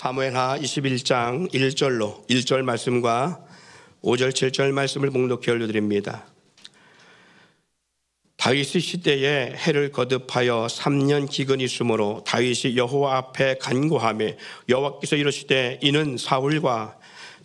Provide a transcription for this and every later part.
사무엘하 21장 1절로 1절 말씀과 5절 7절 말씀을 묵독히 올려드립니다. 다윗의 시대에 해를 거듭하여 3년 기근이 있으므로 다윗이 여호와 앞에 간구하며 여호와께서 이르시되 이는 사울과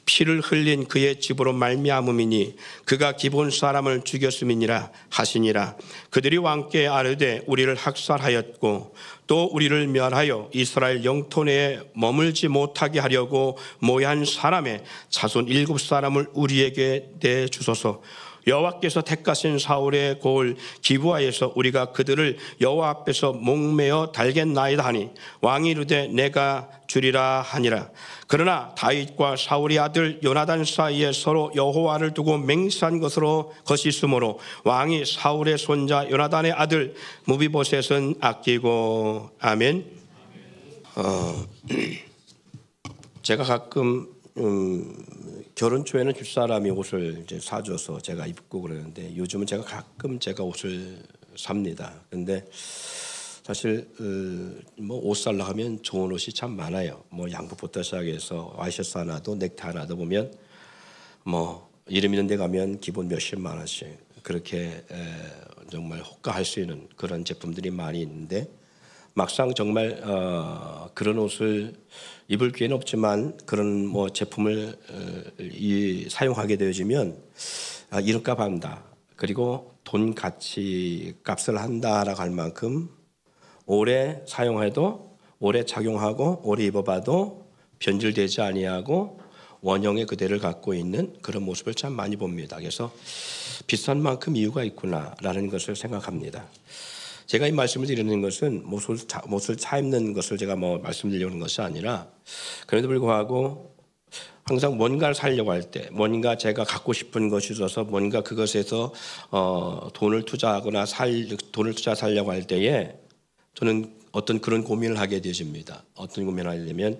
피를 흘린 그의 집으로 말미암음이니 그가 기본 사람을 죽였음이니라 하시니라. 그들이 왕께 아뢰되 우리를 학살하였고 또 우리를 멸하여 이스라엘 영토 내에 머물지 못하게 하려고 모한 사람의 자손 7사람을 우리에게 내주소서. 여호와께서 택하신 사울의 고을 기브아에서 우리가 그들을 여호와 앞에서 목매어 달겠나이다 하니 왕이 이르되 내가 주리라 하니라. 그러나 다윗과 사울의 아들 요나단 사이에 서로 여호와를 두고 맹세한 것이 있으므로 왕이 사울의 손자 요나단의 아들 무비보셋은 아끼고. 아멘. 제가 가끔 결혼 초에는 집사람이 옷을 이제 사줘서 제가 입고 그러는데 요즘은 제가 가끔 제가 옷을 삽니다. 근데 사실 뭐 옷 살라 하면 좋은 옷이 참 많아요. 뭐 양복부터 시작해서 와이셔츠 하나도 넥타이 하나도 보면 뭐 이름 있는 데 가면 기본 몇십만 원씩 그렇게 정말 호가할 수 있는 그런 제품들이 많이 있는데 막상 정말 그런 옷을 입을 기회는 없지만 그런 뭐 제품을 사용하게 되어지면 이름값 한다. 그리고 돈 가치 값을 한다라고 할 만큼 오래 사용해도 오래 착용하고 오래 입어봐도 변질되지 아니하고 원형의 그대를 갖고 있는 그런 모습을 참 많이 봅니다. 그래서 비싼 만큼 이유가 있구나라는 것을 생각합니다. 제가 이 말씀을 드리는 것은 옷을 차입는 것을 제가 뭐 말씀드리려는 것이 아니라 그럼에도 불구하고 항상 뭔가를 살려고 할 때 뭔가 제가 갖고 싶은 것이 있어서 뭔가 그것에서 돈을 투자하거나 돈을 살려고 할 때에 저는 어떤 그런 고민을 하게 되어집니다. 어떤 고민을 하려면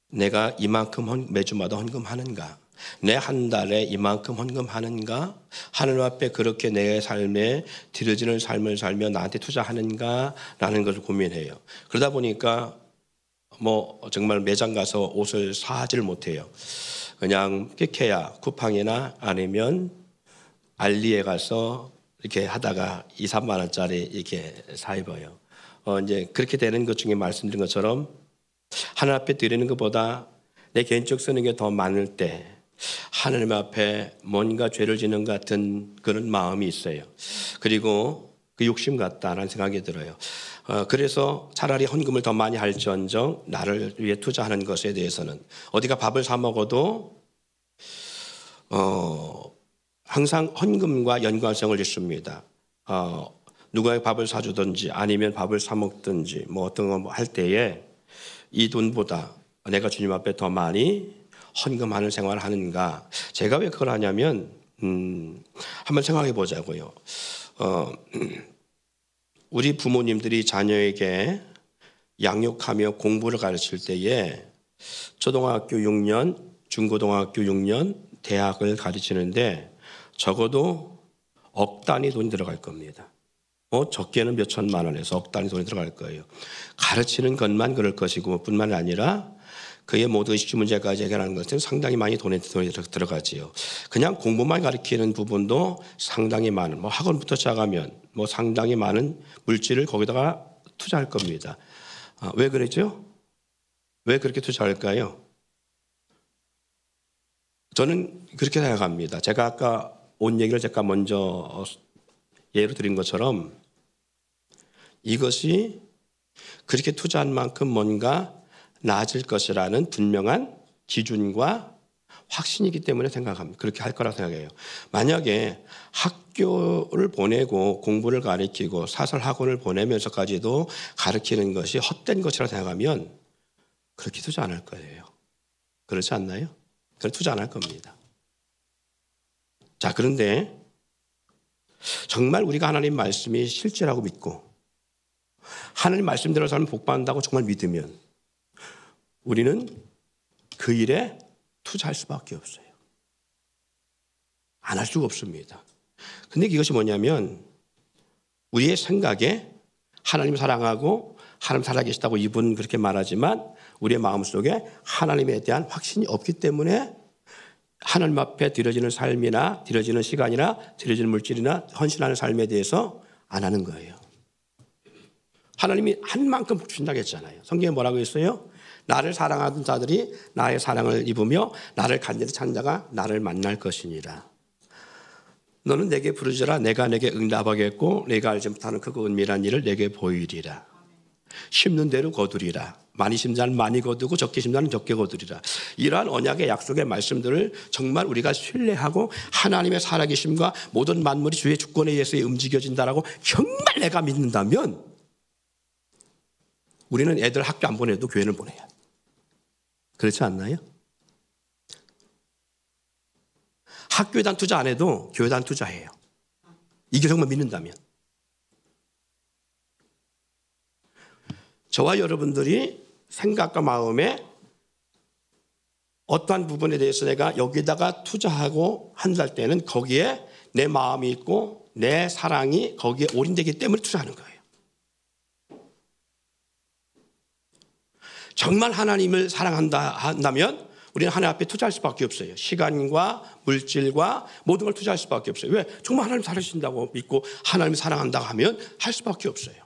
내가 이만큼 매주마다 헌금하는가? 내 한 달에 이만큼 헌금하는가? 하늘 앞에 그렇게 내 삶에 드려지는 삶을 살며 나한테 투자하는가? 라는 것을 고민해요. 그러다 보니까 뭐 정말 매장 가서 옷을 사질 못해요. 그냥 끼케야 쿠팡이나 아니면 알리에 가서 이렇게 하다가 2, 3만 원짜리 이렇게 사 입어요. 이제 그렇게 되는 것 중에 말씀드린 것처럼 하늘 앞에 드리는 것보다 내 개인적 쓰는 게 더 많을 때 하나님 앞에 뭔가 죄를 지는 것 같은 그런 마음이 있어요. 그리고 그 욕심 같다라는 생각이 들어요. 그래서 차라리 헌금을 더 많이 할지언정 나를 위해 투자하는 것에 대해서는 어디가 밥을 사 먹어도 항상 헌금과 연관성을 짓습니다. 누가 밥을 사주든지 아니면 밥을 사 먹든지 뭐 어떤 거 할 때에 이 돈보다 내가 주님 앞에 더 많이 헌금하는 생활을 하는가? 제가 왜 그걸 하냐면 한번 생각해 보자고요. 우리 부모님들이 자녀에게 양육하며 공부를 가르칠 때에 초등학교 6년, 중고등학교 6년, 대학을 가르치는데 적어도 억 단위 돈이 들어갈 겁니다. 적게는 몇 천만 원에서 억 단위 돈이 들어갈 거예요. 가르치는 것만 그럴 것이고 뿐만 아니라 그의 모든 의식 문제까지 해결하는 것은 상당히 많이 돈이 들어가지요. 그냥 공부만 가르치는 부분도 상당히 많은 학원부터 시작하면 상당히 많은 물질을 거기다가 투자할 겁니다. 왜 그랬죠? 왜 그렇게 투자할까요? 저는 그렇게 생각합니다. 제가 아까 옷 얘기를 제가 먼저 예로 드린 것처럼 이것이 그렇게 투자한 만큼 뭔가 나아질 것이라는 분명한 기준과 확신이기 때문에 생각합니다. 그렇게 할 거라고 생각해요. 만약에 학교를 보내고 공부를 가르치고 사설학원을 보내면서까지도 가르치는 것이 헛된 것이라고 생각하면 그렇게 투자 안 할 거예요. 그렇지 않나요? 그래서 투자 안 할 겁니다. 자, 그런데 정말 우리가 하나님 말씀이 실제라고 믿고 하나님 말씀대로 살면 복받는다고 정말 믿으면 우리는 그 일에 투자할 수밖에 없어요. 안 할 수가 없습니다. 근데 이것이 뭐냐면 우리의 생각에 하나님 사랑하고 하나님 살아계시다고 입은 그렇게 말하지만 우리의 마음속에 하나님에 대한 확신이 없기 때문에 하나님 앞에 드려지는 삶이나 드려지는 시간이나 드려지는 물질이나 헌신하는 삶에 대해서 안 하는 거예요. 하나님이 한 만큼 주신다고 했잖아요. 성경에 뭐라고 했어요? 나를 사랑하는 자들이 나의 사랑을 입으며 나를 간절히 찾는 자가 나를 만날 것이니라. 너는 내게 부르짖으라. 내가 내게 응답하겠고 내가 알지 못하는 크고 은밀한 일을 내게 보이리라. 심는 대로 거두리라. 많이 심는 자는 많이 거두고 적게 심는 자는 적게 거두리라. 이러한 언약의 약속의 말씀들을 정말 우리가 신뢰하고 하나님의 살아계심과 모든 만물이 주의 주권에 의해서 움직여진다라고 정말 내가 믿는다면 우리는 애들 학교 안 보내도 교회는 보내야 돼. 그렇지 않나요? 학교에다 투자 안 해도 교회에다 투자해요. 이게 정말 믿는다면. 저와 여러분들이 생각과 마음에 어떠한 부분에 대해서 내가 여기다가 투자하고 한달 때는 거기에 내 마음이 있고 내 사랑이 거기에 올인되기 때문에 투자하는 거예요. 정말 하나님을 사랑한다면 우리는 하나님 앞에 투자할 수밖에 없어요. 시간과 물질과 모든 걸 투자할 수밖에 없어요. 왜? 정말 하나님 사랑하신다고 믿고 하나님을 사랑한다고 하면 할 수밖에 없어요.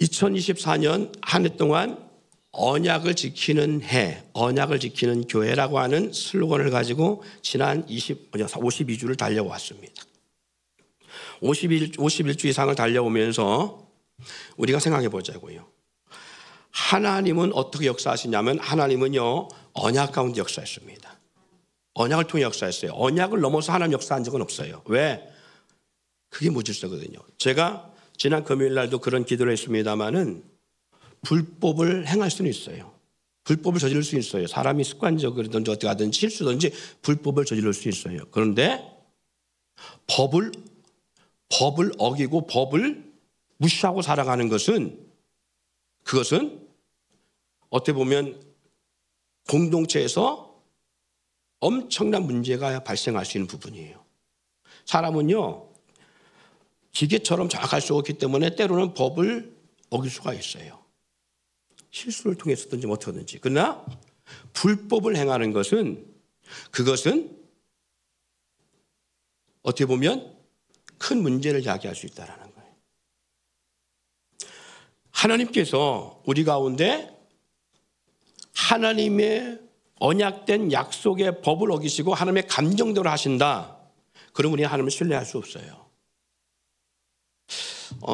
(2024년) 한 해 동안 언약을 지키는 해, 언약을 지키는 교회라고 하는 슬로건을 가지고 지난 52주를 달려왔습니다. 51주 이상을 달려오면서 우리가 생각해 보자고요. 하나님은 어떻게 역사하시냐면 하나님은요 언약 가운데 역사했습니다. 언약을 통해 역사했어요. 언약을 넘어서 하나님 역사한 적은 없어요. 왜? 그게 무질서거든요. 제가 지난 금요일 날도 그런 기도를 했습니다마는 불법을 행할 수는 있어요. 불법을 저지를 수 있어요. 사람이 습관적으로든지 어떻게 하든지 실수든지 불법을 저지를 수 있어요. 그런데 법을 어기고 법을 무시하고 살아가는 것은 그것은 어떻게 보면 공동체에서 엄청난 문제가 발생할 수 있는 부분이에요. 사람은요 기계처럼 정확할 수 없기 때문에 때로는 법을 어길 수가 있어요. 실수를 통해서든지 어떻게든지. 그러나 불법을 행하는 것은 그것은 어떻게 보면 큰 문제를 야기할 수 있다는 거예요. 하나님께서 우리 가운데 하나님의 언약된 약속의 법을 어기시고 하나님의 감정대로 하신다. 그럼 우리는 하나님을 신뢰할 수 없어요.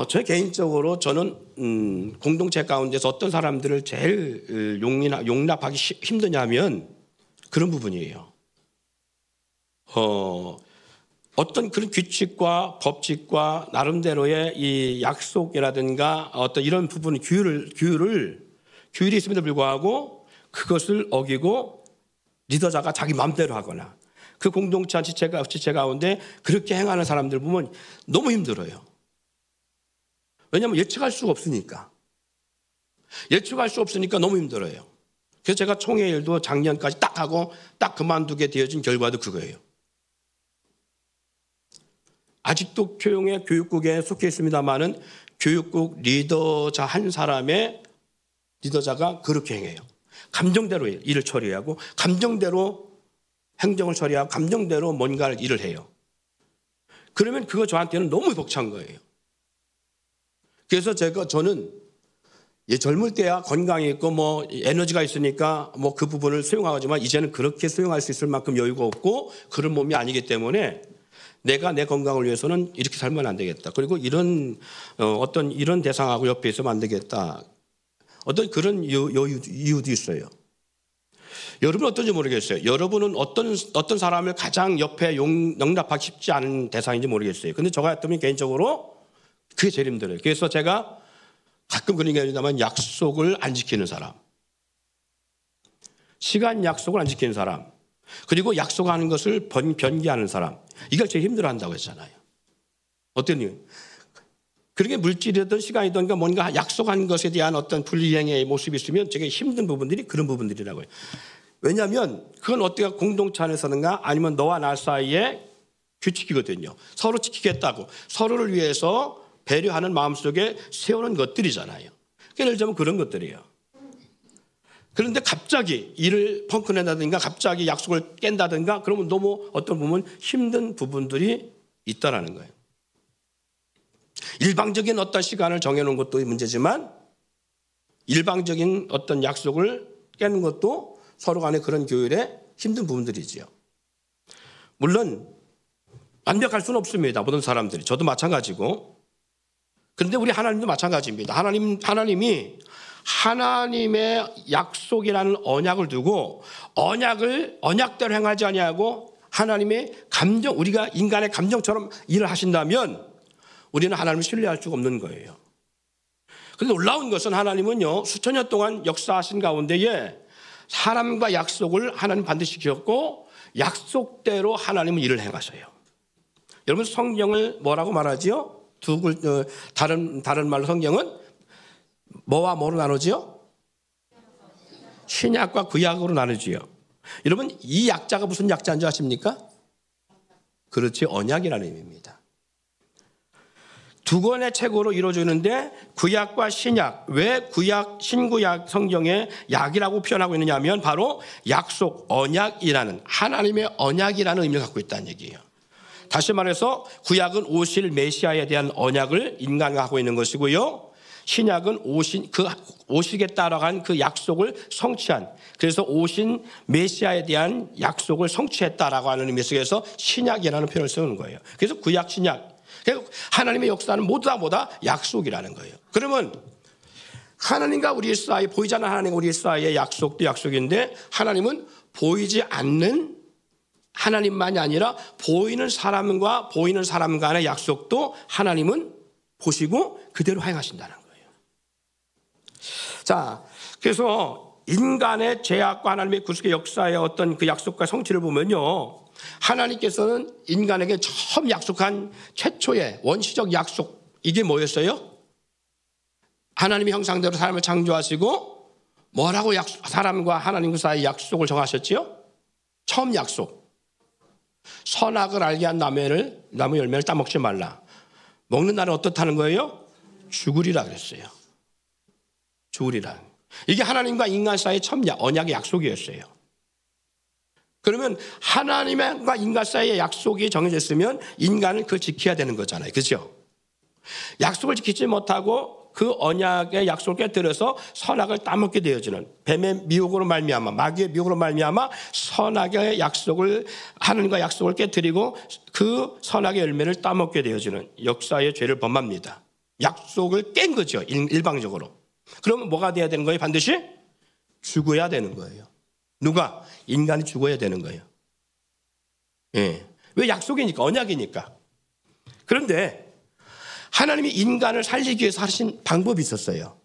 저 개인적으로 저는 공동체 가운데서 어떤 사람들을 제일 용납하기 힘드냐면 그런 부분이에요. 어떤 그런 규칙과 법칙과 나름대로의 이 약속이라든가 어떤 이런 부분 규율이 있음에도 불구하고 그것을 어기고 리더자가 자기 마음대로 하거나 그 공동체 지체 가운데 그렇게 행하는 사람들 보면 너무 힘들어요. 왜냐하면 예측할 수가 없으니까. 예측할 수 없으니까 너무 힘들어요. 그래서 제가 총회 일도 작년까지 딱 하고 딱 그만두게 되어진 결과도 그거예요. 아직도 교용의 교육국에 속해 있습니다마는 교육국 리더자 한 사람의 리더자가 그렇게 행해요. 감정대로 일을 처리하고 감정대로 행정을 처리하고 감정대로 뭔가를 일을 해요. 그러면 그거 저한테는 너무 벅찬 거예요. 그래서 저는 젊을 때야 건강이 있고 뭐 에너지가 있으니까 뭐 그 부분을 수용하지만 이제는 그렇게 수용할 수 있을 만큼 여유가 없고 그런 몸이 아니기 때문에 내가 내 건강을 위해서는 이렇게 살면 안 되겠다. 그리고 이런 어떤 이런 대상하고 옆에 있으면 안 되겠다. 어떤 그런 이유도 있어요. 여러분 어떤지 모르겠어요. 여러분은 어떤 사람을 가장 옆에 용납하기 쉽지 않은 대상인지 모르겠어요. 근데 저 같으면 개인적으로 그게 제일 힘들어요. 그래서 제가 가끔 그런 게 아니라면 약속을 안 지키는 사람, 시간 약속을 안 지키는 사람, 그리고 약속하는 것을 변기하는 사람, 이걸 제일 힘들어한다고 했잖아요. 어떤 이유? 그렇게 물질이든 시간이든 뭔가 약속한 것에 대한 어떤 불이행의 모습이 있으면 되게 힘든 부분들이 그런 부분들이라고 해요. 왜냐하면 그건 어떻게 공동체 안에서는가 아니면 너와 나 사이에 규칙이거든요. 서로 지키겠다고 서로를 위해서 배려하는 마음속에 세우는 것들이잖아요. 예를 들자면 그런 것들이에요. 그런데 갑자기 일을 펑크낸다든가 갑자기 약속을 깬다든가 그러면 너무 어떤 부분 힘든 부분들이 있다라는 거예요. 일방적인 어떤 시간을 정해놓은 것도 문제지만 일방적인 어떤 약속을 깨는 것도 서로 간의 그런 교율에 힘든 부분들이지요. 물론 완벽할 수는 없습니다. 모든 사람들이. 저도 마찬가지고. 그런데 우리 하나님도 마찬가지입니다. 하나님이 하나님의 약속이라는 언약을 두고 언약대로 행하지 아니하고 하나님의 감정, 우리가 인간의 감정처럼 일을 하신다면 우리는 하나님을 신뢰할 수가 없는 거예요. 그런데 놀라운 것은 하나님은요, 수천 년 동안 역사하신 가운데에 사람과 약속을 하나님 반드시 지켰고 약속대로 하나님은 일을 행하셔요. 여러분 성경을 뭐라고 말하지요? 다른 말로 성경은 뭐와 뭐로 나누지요? 신약과 구약으로 나누지요. 여러분 이 약자가 무슨 약자인 줄 아십니까? 그렇지, 언약이라는 의미입니다. 두 권의 책으로 이루어지는데 구약과 신약, 왜 신구약 성경에 약이라고 표현하고 있느냐 하면 바로 약속, 언약이라는 하나님의 언약이라는 의미를 갖고 있다는 얘기예요. 다시 말해서 구약은 오실 메시아에 대한 언약을 인간과 하고 있는 것이고요. 신약은 오시겠다라고 한 그 약속을 성취한, 그래서 오신 메시아에 대한 약속을 성취했다라고 하는 의미 속에서 신약이라는 표현을 쓰는 거예요. 그래서 구약, 신약. 하나님의 역사는 모두 다 약속이라는 거예요. 그러면 하나님과 우리 사이에, 보이지 않는 하나님과 우리 사이의 약속도 약속인데 하나님은 보이지 않는 하나님만이 아니라 보이는 사람 간의 약속도 하나님은 보시고 그대로 행하신다는 거예요. 자, 그래서 인간의 죄악과 하나님의 구속의 역사의 어떤 그 약속과 성취를 보면요, 하나님께서는 인간에게 처음 약속한 최초의 원시적 약속, 이게 뭐였어요? 하나님의 형상대로 사람을 창조하시고 뭐라고 사람과 하나님 사이의 약속을 정하셨지요? 처음 약속, 선악을 알게 한 나무 열매를 따먹지 말라. 먹는 날은 어떻다는 거예요? 죽으리라 그랬어요. 죽으리라. 이게 하나님과 인간 사이의 처음 언약의 약속이었어요. 그러면 하나님과 인간 사이의 약속이 정해졌으면 인간은 그걸 지켜야 되는 거잖아요. 그렇죠? 약속을 지키지 못하고 그 언약의 약속을 깨뜨려서 선악을 따먹게 되어지는, 뱀의 미혹으로 말미암아, 마귀의 미혹으로 말미암아 선악의 약속을, 하나님과 약속을 깨뜨리고 그 선악의 열매를 따먹게 되어지는 역사의 죄를 범합니다. 약속을 깬 거죠, 일방적으로. 그러면 뭐가 돼야 되는 거예요? 반드시 죽어야 되는 거예요. 누가? 인간이 죽어야 되는 거예요. 예. 왜? 약속이니까, 언약이니까. 그런데 하나님이 인간을 살리기 위해서 하신 방법이 있었어요.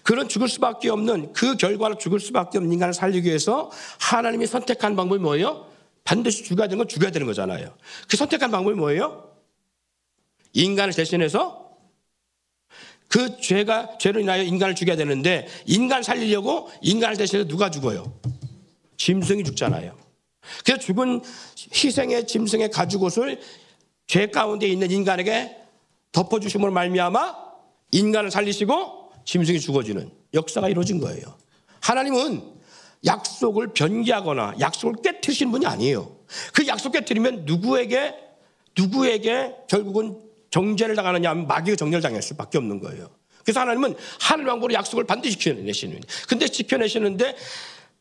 그런 죽을 수밖에 없는, 그 결과로 죽을 수밖에 없는 인간을 살리기 위해서 하나님이 선택한 방법이 뭐예요? 반드시 죽어야 되는 건 죽어야 되는 거잖아요. 그 선택한 방법이 뭐예요? 인간을 대신해서 그 죄로 인하여 인간을 죽여야 되는데, 인간을 살리려고 인간을 대신해서 누가 죽어요? 짐승이 죽잖아요. 그래서 죽은 희생의 짐승의 가죽옷을 죄 가운데 있는 인간에게 덮어주심으로 말미암아 인간을 살리시고 짐승이 죽어지는 역사가 이루어진 거예요. 하나님은 약속을 변기하거나 약속을 깨트리시는 분이 아니에요. 그 약속 깨트리면 누구에게 결국은 정죄를 당하느냐 하면 마귀가 정죄를 당할 수밖에 없는 거예요. 그래서 하나님은 하늘 왕국의 약속을 반드시 지켜내시는, 근데 지켜내시는데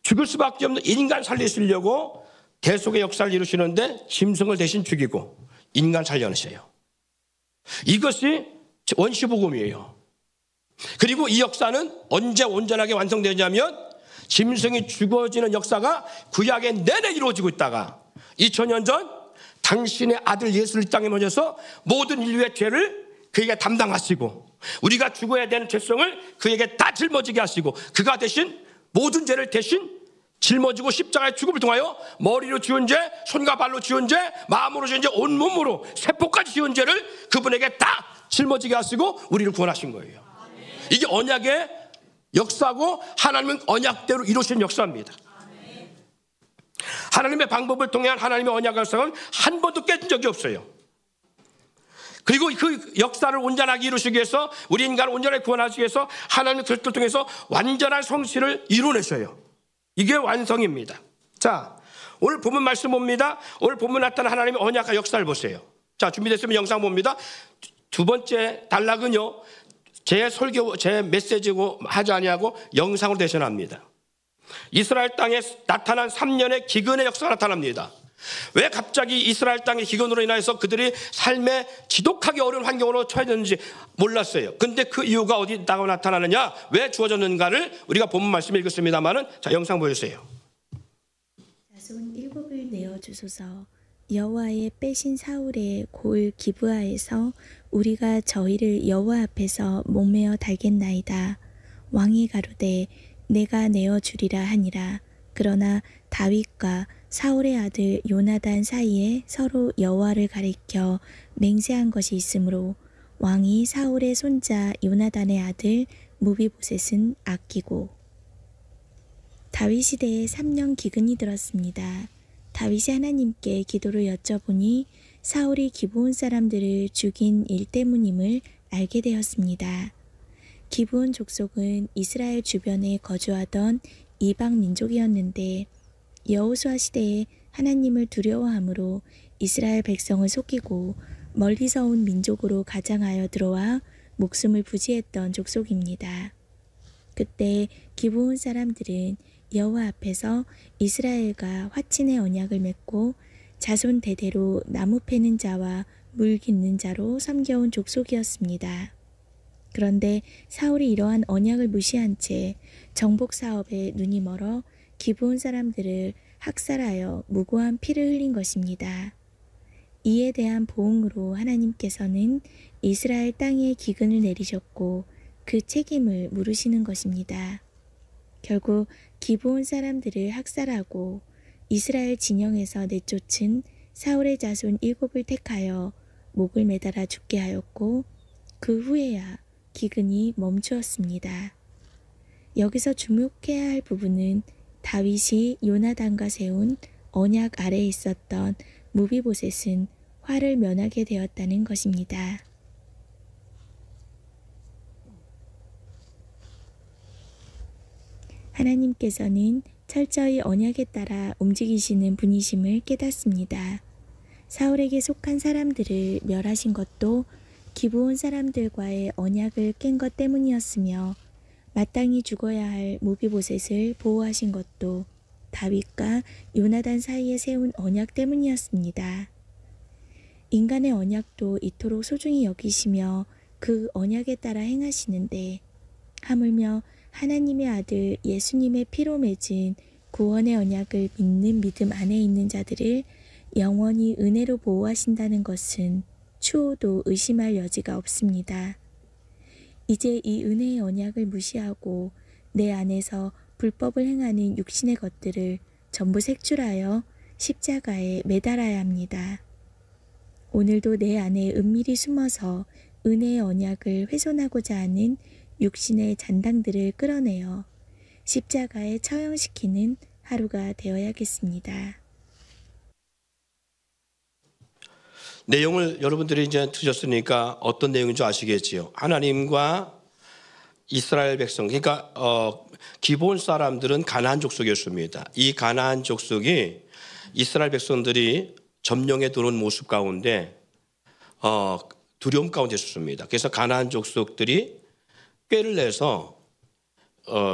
죽을 수밖에 없는 인간 살리시려고 대속의 역사를 이루시는데 짐승을 대신 죽이고 인간 살려내셔요. 이것이 원시복음이에요. 그리고 이 역사는 언제 온전하게 완성되냐면 짐승이 죽어지는 역사가 구약의 내내 이루어지고 있다가 2000년 전 당신의 아들 예수를 이 땅에 모셔서 모든 인류의 죄를 그에게 담당하시고 우리가 죽어야 되는 죄성을 그에게 다 짊어지게 하시고 그가 대신 모든 죄를 대신 짊어지고 십자가의 죽음을 통하여 머리로 지은 죄, 손과 발로 지은 죄, 마음으로 지은 죄, 온몸으로 세포까지 지은 죄를 그분에게 다 짊어지게 하시고 우리를 구원하신 거예요. 이게 언약의 역사고 하나님은 언약대로 이루신 역사입니다. 하나님의 방법을 통해 하나님의 언약 역사는 한 번도 깨진 적이 없어요. 그리고 그 역사를 온전하게 이루시기 위해서, 우리 인간을 온전하게 구원하시기 위해서 하나님의 그리스도를 통해서 완전한 성취를 이루내셔요. 이게 완성입니다. 자, 오늘 본문 말씀 봅니다. 오늘 본문 나타난 하나님의 언약과 역사를 보세요. 자, 준비됐으면 영상 봅니다. 두 번째 단락은요, 제 설교, 제 메시지고 하지 아니하고 영상으로 대신합니다. 이스라엘 땅에 나타난 3년의 기근의 역사가 나타납니다. 왜 갑자기 이스라엘 땅의 기근으로 인해서 그들이 삶에 지독하게 어려운 환경으로 처해졌는지 몰랐어요. 근데 그 이유가 어디다가 나타나느냐, 왜 주어졌는가를 우리가 본문 말씀 읽었습니다만은, 자, 영상 보여주세요. 자손 7을 내어 주소서. 여호와의 빼신 사울의 골 기브아에서 우리가 저희를 여호와 앞에서 목매어 달겠나이다. 왕이 가로되 내가 내어 주리라 하니라. 그러나 다윗과 사울의 아들 요나단 사이에 서로 여호와를 가리켜 맹세한 것이 있으므로 왕이 사울의 손자 요나단의 아들 무비보셋은 아끼고. 다윗 시대에 3년 기근이 들었습니다. 다윗이 하나님께 기도를 여쭤보니 사울이 기브온 사람들을 죽인 일 때문임을 알게 되었습니다. 기브온 족속은 이스라엘 주변에 거주하던 이방 민족이었는데 여호수아 시대에 하나님을 두려워함으로 이스라엘 백성을 속이고 멀리서 온 민족으로 가장하여 들어와 목숨을 부지했던 족속입니다. 그때 기브온 사람들은 여호와 앞에서 이스라엘과 화친의 언약을 맺고 자손 대대로 나무 패는 자와 물 깃는 자로 섬겨온 족속이었습니다. 그런데 사울이 이러한 언약을 무시한 채 정복 사업에 눈이 멀어 기브온 사람들을 학살하여 무고한 피를 흘린 것입니다. 이에 대한 보응으로 하나님께서는 이스라엘 땅에 기근을 내리셨고 그 책임을 물으시는 것입니다. 결국 기브온 사람들을 학살하고 이스라엘 진영에서 내쫓은 사울의 자손 7을 택하여 목을 매달아 죽게 하였고 그 후에야 기근이 멈추었습니다. 여기서 주목해야 할 부분은 다윗이 요나단과 세운 언약 아래에 있었던 무비보셋은 화를 면하게 되었다는 것입니다. 하나님께서는 철저히 언약에 따라 움직이시는 분이심을 깨닫습니다. 사울에게 속한 사람들을 멸하신 것도 기브온 사람들과의 언약을 깬 것 때문이었으며 마땅히 죽어야 할 무비보셋을 보호하신 것도 다윗과 요나단 사이에 세운 언약 때문이었습니다. 인간의 언약도 이토록 소중히 여기시며 그 언약에 따라 행하시는데 하물며 하나님의 아들 예수님의 피로 맺은 구원의 언약을 믿는 믿음 안에 있는 자들을 영원히 은혜로 보호하신다는 것은 추호도 의심할 여지가 없습니다. 이제 이 은혜의 언약을 무시하고 내 안에서 불법을 행하는 육신의 것들을 전부 색출하여 십자가에 매달아야 합니다. 오늘도 내 안에 은밀히 숨어서 은혜의 언약을 훼손하고자 하는 육신의 잔당들을 끌어내어 십자가에 처형시키는 하루가 되어야겠습니다. 내용을 여러분들이 이제 들으셨으니까 어떤 내용인 줄 아시겠지요. 하나님과 이스라엘 백성, 그러니까 기브온 사람들은 가나안 족속이었습니다. 이 가나안 족속이 이스라엘 백성들이 점령에 들어온 모습 가운데 두려움 가운데 있었습니다. 그래서 가나안 족속들이 꾀를 내서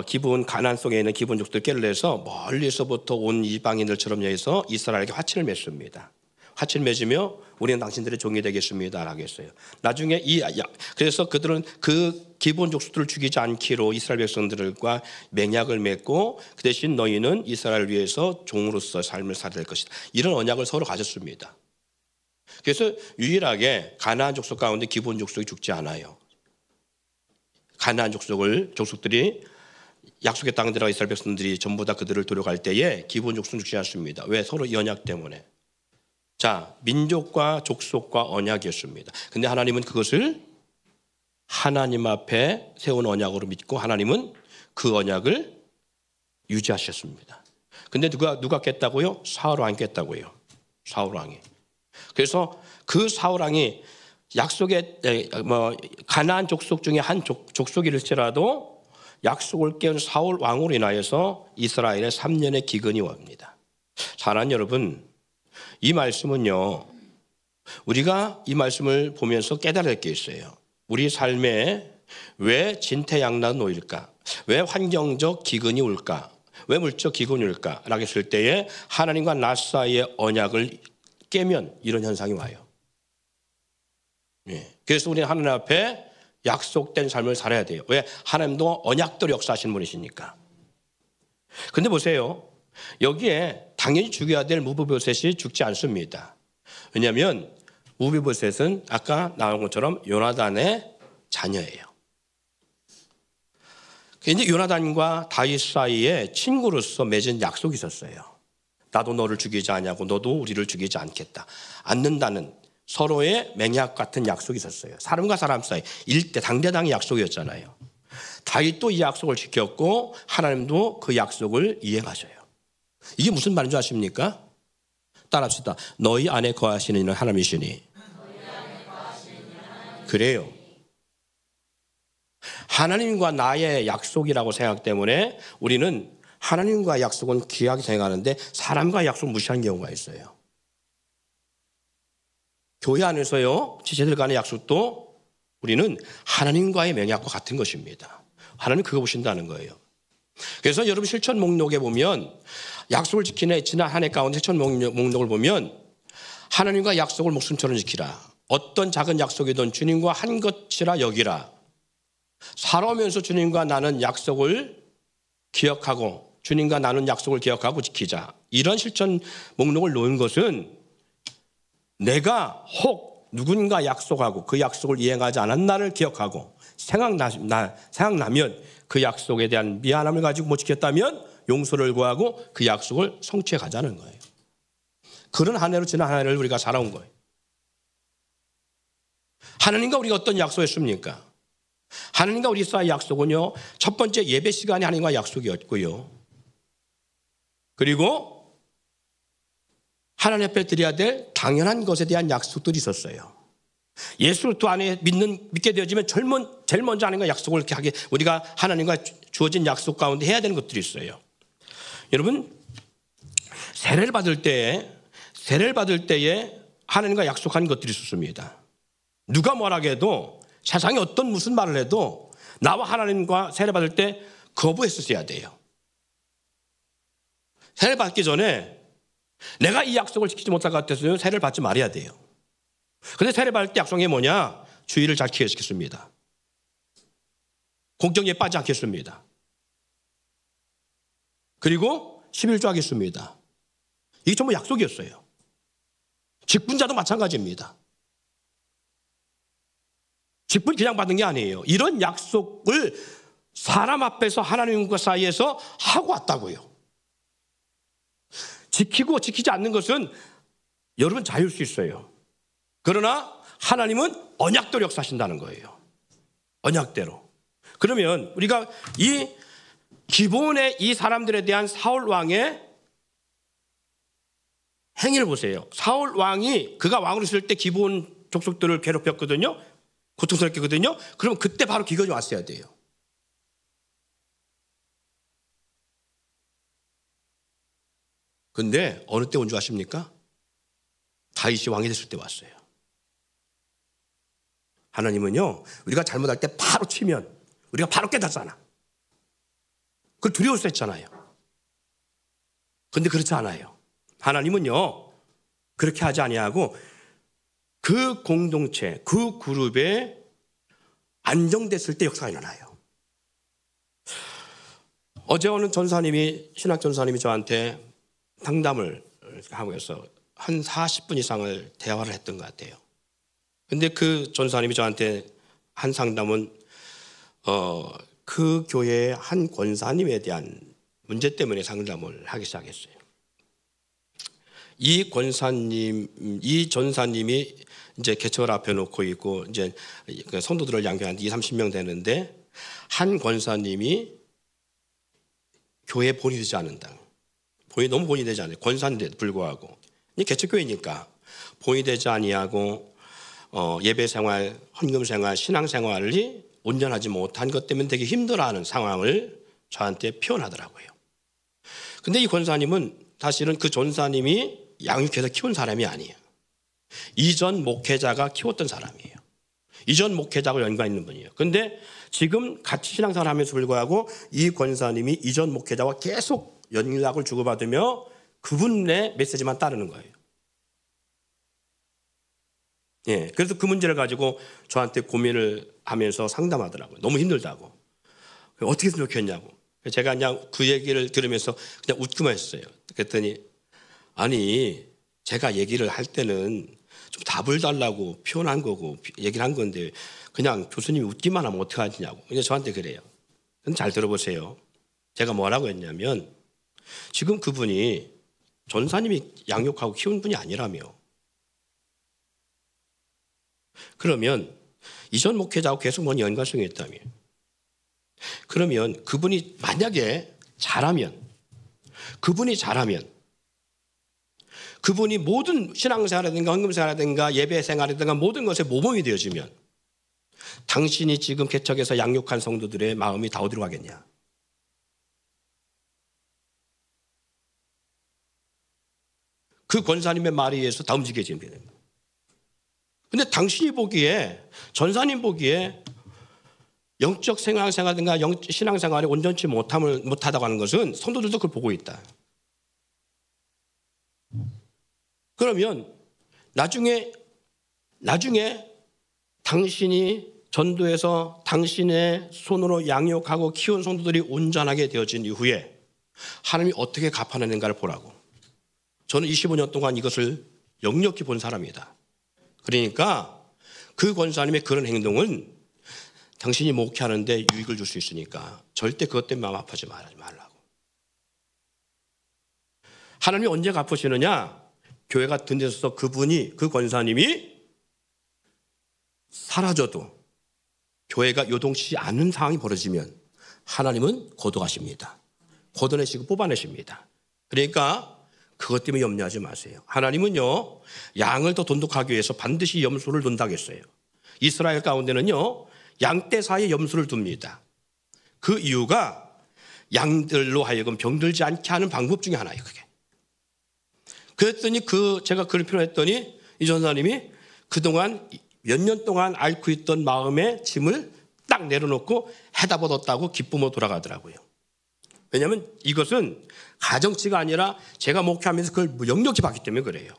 기브온 가나안 속에 있는 기브온 족속들 꾀를 내서 멀리서부터 온 이방인들처럼 해서 이스라엘에게 화친을 맺습니다. 화친을 맺으며 우리는 당신들의 종이 되겠습니다 라고 했어요. 나중에 그래서 그들은 그 기브온 족속들을 죽이지 않기로 이스라엘 백성들과 맹약을 맺고 그 대신 너희는 이스라엘을 위해서 종으로서 삶을 살아야 될 것이다. 이런 언약을 서로 가졌습니다. 그래서 유일하게 가나안 족속 가운데 기브온 족속이 죽지 않아요. 가나안 족속들이 약속의 땅에 들어가 이스라엘 백성들이 전부 다 그들을 데려갈 때에 기브온 족속은 죽지 않습니다. 왜? 서로 이 언약 때문에. 자, 민족과 족속과 언약이었습니다. 근데 하나님은 그것을 하나님 앞에 세운 언약으로 믿고 하나님은 그 언약을 유지하셨습니다. 근데 누가 깼다고요? 사울 왕이 깼다고요. 사울 왕이. 그래서 그 사울 왕이 약속의 가나안 족속 중에 한 족속일지라도 약속을 깨운 사울 왕으로 인하여서 이스라엘에 3년의 기근이 옵니다. 사랑하는 여러분, 이 말씀은요, 우리가 이 말씀을 보면서 깨달을 게 있어요. 우리 삶에 왜 진퇴양난은 오일까? 왜 환경적 기근이 올까? 왜 물적 기근이 올까? 라고 했을 때에 하나님과 나 사이의 언약을 깨면 이런 현상이 와요. 그래서 우리는 하나님 앞에 약속된 삶을 살아야 돼요. 왜? 하나님도 언약대로 역사하시는 분이시니까. 근데 보세요. 여기에 당연히 죽여야 될 무비보셋이 죽지 않습니다. 왜냐하면 무비보셋은 아까 나온 것처럼 요나단의 자녀예요. 근데 요나단과 다윗 사이에 친구로서 맺은 약속이 있었어요. 나도 너를 죽이지 않냐고 너도 우리를 죽이지 않는다는 서로의 맹약 같은 약속이 있었어요. 사람과 사람 사이 일대 당대당의 약속이었잖아요. 다윗도 이 약속을 지켰고 하나님도 그 약속을 이행하셔요. 이게 무슨 말인 줄 아십니까? 따라합시다. 너희 안에 거하시는 이는 하나님이시니. 그래요. 하나님과 나의 약속이라고 생각 때문에 우리는 하나님과 약속은 귀하게 생각하는데 사람과 약속 무시하는 경우가 있어요. 교회 안에서요, 지체들 간의 약속도 우리는 하나님과의 맹약과 같은 것입니다. 하나님 그거 보신다는 거예요. 그래서 여러분 실천 목록에 보면 약속을 지키는 지난 한 해 가운데 실천 목록을 보면 하나님과 약속을 목숨처럼 지키라. 어떤 작은 약속이든 주님과 한 것이라 여기라. 살아오면서 주님과 나는 약속을 기억하고 주님과 나는 약속을 기억하고 지키자. 이런 실천 목록을 놓은 것은 내가 혹 누군가 약속하고 그 약속을 이행하지 않았나를 기억하고 생각나면 그 약속에 대한 미안함을 가지고 못 지켰다면 용서를 구하고 그 약속을 성취해 가자는 거예요. 그런 한 해로 지난 한 해를 우리가 살아온 거예요. 하나님과 우리가 어떤 약속했습니까? 하나님과 우리 사이의 약속은요, 첫 번째 예배 시간이 하나님과 약속이었고요. 그리고 하나님 앞에 드려야 될 당연한 것에 대한 약속들이 있었어요. 예수를 또 안에 믿게 되어지면 제일 먼저 하는 거 약속을 이렇게 하게 우리가 하나님과 주어진 약속 가운데 해야 되는 것들이 있어요. 여러분, 세례를 받을 때에 하나님과 약속한 것들이 있었습니다. 누가 뭐라고 해도 세상에 어떤 무슨 말을 해도 나와 하나님과 세례 받을 때 거부했었어야 돼요. 세례 받기 전에 내가 이 약속을 지키지 못할 것 같아서 세례를 받지 말아야 돼요. 근데 세례 받을 때 약속이 뭐냐? 주의를 잘 지키겠습니다. 공정에 빠지지 않겠습니다. 그리고 11조 하겠습니다. 이게 전부 약속이었어요. 직분자도 마찬가지입니다. 직분 그냥 받은 게 아니에요. 이런 약속을 사람 앞에서 하나님과 사이에서 하고 왔다고요. 지키고 지키지 않는 것은 여러분 자유일 수 있어요. 그러나 하나님은 언약대로 역사하신다는 거예요. 언약대로. 그러면 우리가 이 기본의 이 사람들에 대한 사울 왕의 행위를 보세요. 사울 왕이 그가 왕으로 있을 때 기본 족속들을 괴롭혔거든요. 고통스럽게 했거든요. 그럼 그때 바로 기근이 왔어야 돼요. 근데 어느 때 온 줄 아십니까? 다윗이 왕이 됐을 때 왔어요. 하나님은요, 우리가 잘못할 때 바로 치면 우리가 바로 깨닫잖아. 그걸 두려워서 했잖아요. 근데 그렇지 않아요. 하나님은요, 그렇게 하지 아니하고 그 공동체, 그 그룹에 안정됐을 때 역사가 일어나요. 어제 어느 전사님이, 신학 전사님이 저한테 상담을 하고 해서 한 40분 이상을 대화를 했던 것 같아요. 근데 그 전사님이 저한테 한 상담은 그 교회의 한 권사님에 대한 문제 때문에 상담을 하기 시작했어요. 이 전사님이 이제 개척을 앞에 놓고 있고 이제 성도들을 양육하는데 20-30명 되는데 한 권사님이 교회에 본이 되지 않는다. 너무 본이 되지 않아요. 권사인데도 불구하고. 개척교회니까 본이 되지 아니하고 예배 생활, 헌금 생활, 신앙 생활이 온전하지 못한 것 때문에 되게 힘들어하는 상황을 저한테 표현하더라고요. 근데 이 권사님은 사실은 그 전사님이 양육해서 키운 사람이 아니에요. 이전 목회자가 키웠던 사람이에요. 이전 목회자하고 연관 있는 분이에요. 근데 지금 같이 신앙생활을 하면서 불구하고 이 권사님이 이전 목회자와 계속 연락을 주고받으며 그분의 메시지만 따르는 거예요. 예, 그래서 그 문제를 가지고 저한테 고민을 하면서 상담하더라고요. 너무 힘들다고. 어떻게 했으면 좋겠냐고. 제가 그냥 그 얘기를 들으면서 그냥 웃기만 했어요. 그랬더니 아니 제가 얘기를 할 때는 좀 답을 달라고 표현한 거고 얘기를 한 건데 그냥 교수님이 웃기만 하면 어떡하냐고. 그냥 저한테 그래요. 근데 잘 들어보세요. 제가 뭐라고 했냐면 지금 그분이 전사님이 양육하고 키운 분이 아니라며. 그러면 이전 목회자하고 계속 뭔 연관성이 있다며. 그러면 그분이 만약에 잘하면 그분이 모든 신앙생활이라든가 헌금생활이라든가 예배생활이라든가 모든 것에 모범이 되어지면 당신이 지금 개척해서 양육한 성도들의 마음이 다 어디로 가겠냐. 그 권사님의 말에 의해서 다 움직여지는 게 됩니다. 근데 당신이 보기에 전사님 보기에 영적 생활이라든가 신앙생활이 온전치 못하다고 하는 것은 성도들도 그걸 보고 있다. 그러면 나중에 당신이 전도해서 당신의 손으로 양육하고 키운 성도들이 온전하게 되어진 이후에 하나님이 어떻게 갚아내는가를 보라고. 저는 25년 동안 이것을 역력히 본 사람이다. 그러니까 그 권사님의 그런 행동은 당신이 목회하는데 유익을 줄 수 있으니까 절대 그것 때문에 마음 아파하지 말라고. 하나님이 언제 갚으시느냐? 교회가 든든해서 그 권사님이 사라져도 교회가 요동치지 않는 상황이 벌어지면 하나님은 거둬가십니다. 걷어내시고 뽑아내십니다. 그러니까 그것 때문에 염려하지 마세요. 하나님은요, 양을 더 돈독하기 위해서 반드시 염소를 둔다고 했어요. 이스라엘 가운데는요, 양떼 사이에 염소를 둡니다. 그 이유가 양들로 하여금 병들지 않게 하는 방법 중에 하나예요, 그게. 그랬더니 제가 그걸 표현했더니 이 전사님이 그동안 몇 년 동안 앓고 있던 마음의 짐을 딱 내려놓고 해답 얻었다고 기쁨으로 돌아가더라고요. 왜냐하면 이것은 가정치가 아니라 제가 목회하면서 그걸 역력히 봤기 때문에 그래요.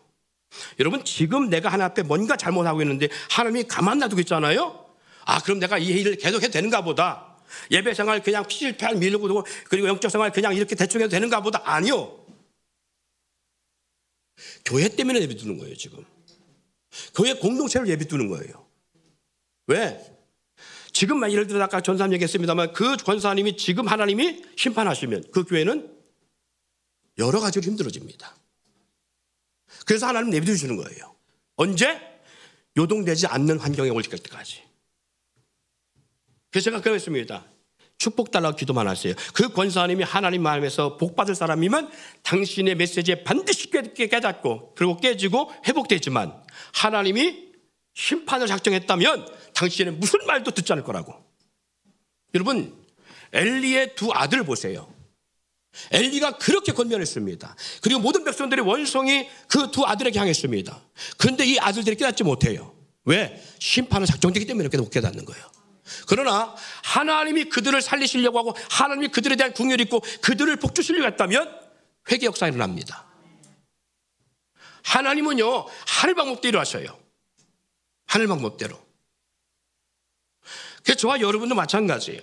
여러분 지금 내가 하나님 앞에 뭔가 잘못하고 있는데 하나님이 가만 놔두고 있잖아요. 아 그럼 내가 이 일을 계속해도 되는가 보다. 예배 생활 그냥 피실패할 밀고 두고 그리고 영적 생활 그냥 이렇게 대충 해도 되는가 보다. 아니요. 교회 때문에 예비두는 거예요 지금. 교회 공동체를 예비두는 거예요. 왜? 지금만 예를 들어 아까 전사님 얘기했습니다만 그 권사님이 지금 하나님이 심판하시면 그 교회는 여러 가지로 힘들어집니다. 그래서 하나님 내비두시는 거예요. 언제? 요동되지 않는 환경에 올 때까지. 그래서 제가 그랬습니다. 축복 달라고 기도만 하세요. 그 권사님이 하나님 마음에서 복 받을 사람이면 당신의 메시지에 반드시 깨닫고 그리고 깨지고 회복되지만 하나님이 심판을 작정했다면 당신은 무슨 말도 듣지 않을 거라고. 여러분 엘리의 두 아들 보세요. 엘리가 그렇게 권면했습니다. 그리고 모든 백성들의 원성이 그 두 아들에게 향했습니다. 그런데 이 아들들이 깨닫지 못해요. 왜? 심판을 작정되기 때문에 이렇게 못 깨닫는 거예요. 그러나 하나님이 그들을 살리시려고 하고 하나님이 그들에 대한 궁율이 있고 그들을 복주시려고 했다면 회개 역사가 일어납니다. 하나님은요 하늘 방법대로 하셔요. 하늘 방법대로. 그래서 저와 여러분도 마찬가지예요.